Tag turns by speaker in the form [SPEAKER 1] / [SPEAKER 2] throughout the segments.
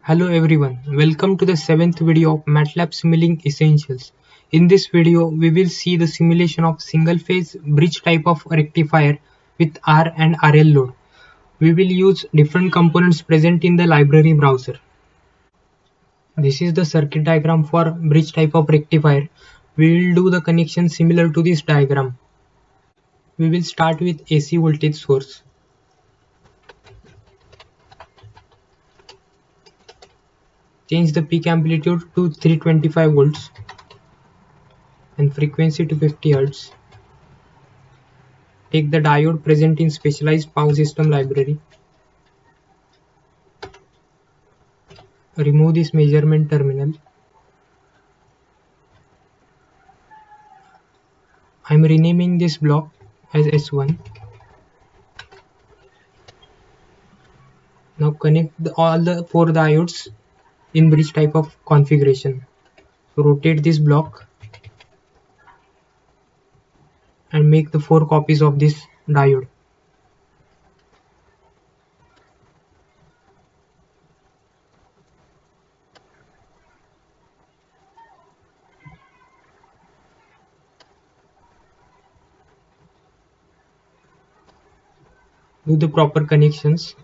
[SPEAKER 1] Hello everyone, welcome to the 7th video of MATLAB Simulating Essentials. In this video, we will see the simulation of single-phase bridge type of rectifier with R and RL load. We will use different components present in the library browser. This is the circuit diagram for bridge type of rectifier. We will do the connection similar to this diagram. We will start with AC voltage source. Change the peak amplitude to 325 volts and frequency to 50 Hz. Take the diode present in specialized power system library. Remove this measurement terminal. I am renaming this block as S1. Now connect all the 4 diodes in bridge type of configuration. Rotate this block and make the 4 copies of this diode. Do the proper connections.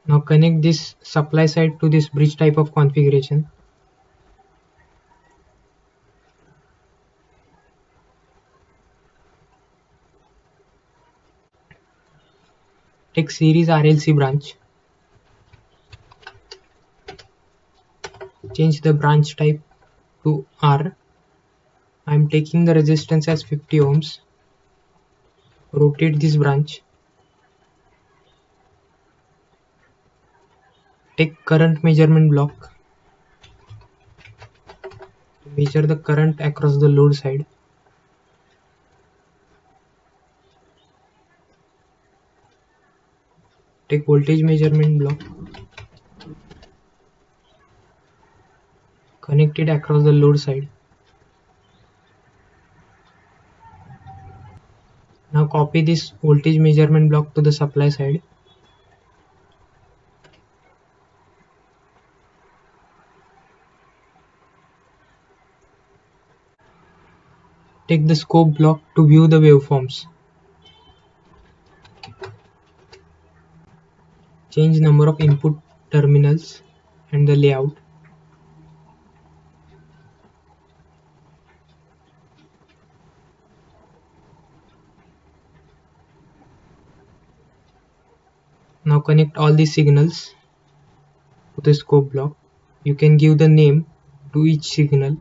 [SPEAKER 1] Now connect this supply side to this bridge type of configuration. Take series RLC branch. Change the branch type to R. I am taking the resistance as 50 ohms. Rotate this branch. Take current measurement block. Measure the current across the load side. Take voltage measurement block. Connect it across the load side. Now copy this voltage measurement block to the supply side. Take the scope block to view the waveforms. Change number of input terminals and the layout. Now connect all these signals to the scope block. You can give the name to each signal.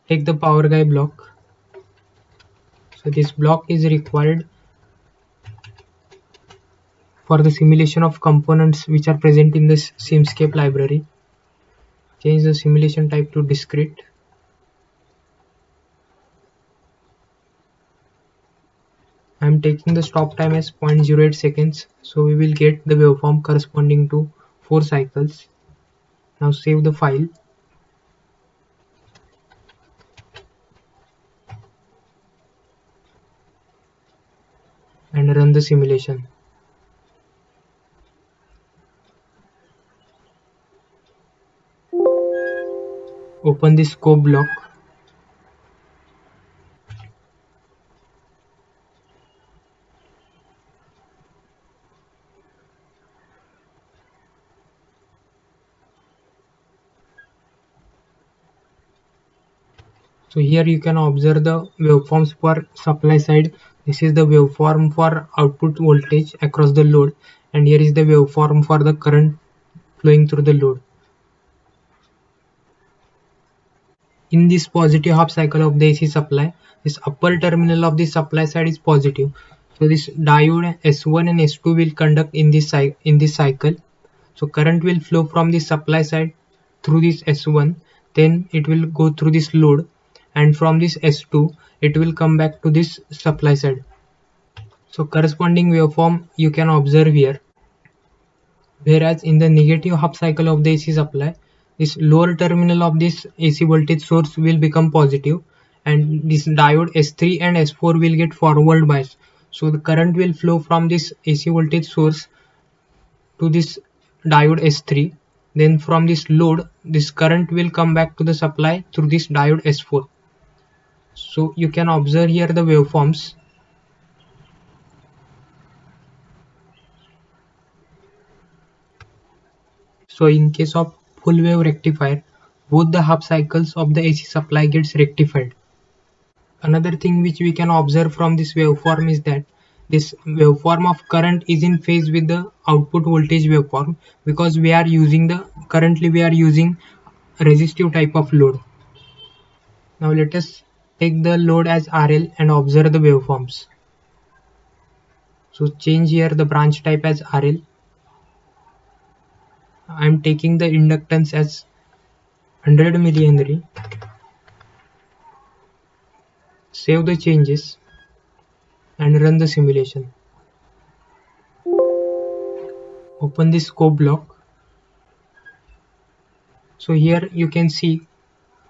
[SPEAKER 1] Take the power guide block. So this block is required for the simulation of components which are present in this Simscape library. Change the simulation type to discrete. I am taking the stop time as 0.08 seconds, so we will get the waveform corresponding to 4 cycles. Now save the file. And run the simulation. Open the scope block. So here you can observe the waveforms for supply side. This is the waveform for output voltage across the load, and here is the waveform for the current flowing through the load. in this positive half cycle of the AC supply, this upper terminal of the supply side is positive. So this diode S1 and S2 will conduct in this cycle. So current will flow from the supply side through this S1, then it will go through this load, and from this S2 it will come back to this supply side. So corresponding waveform you can observe here. Whereas in the negative half cycle of the AC supply, this lower terminal of this AC voltage source will become positive, and this diode S3 and S4 will get forward bias. So the current will flow from this AC voltage source to this diode S3, then from this load this current will come back to the supply through this diode S4. So you can observe here the waveforms. So in case of full wave rectifier, both the half cycles of the AC supply gets rectified. Another thing which we can observe from this waveform is that this waveform of current is in phase with the output voltage waveform, because currently we are using resistive type of load. Now let us take the load as RL and observe the waveforms. So change here the branch type as RL. I am taking the inductance as 100 millihenry. Save the changes and run the simulation. Open the scope block. So here you can see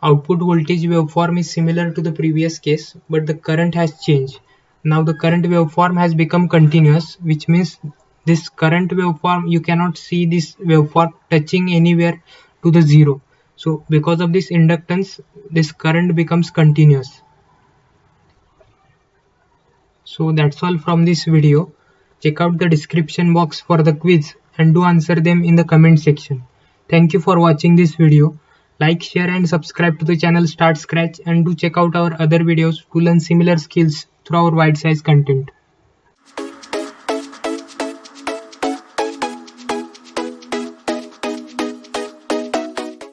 [SPEAKER 1] output voltage waveform is similar to the previous case, but the current has changed. Now the current waveform has become continuous, which means this current waveform, you cannot see this waveform touching anywhere to the zero. So because of this inductance, this current becomes continuous. So that's all from this video. Check out the description box for the quiz and do answer them in the comment section. Thank you for watching this video. Like, share and subscribe to the channel Start Scratch, and do check out our other videos to learn similar skills through our wide size content.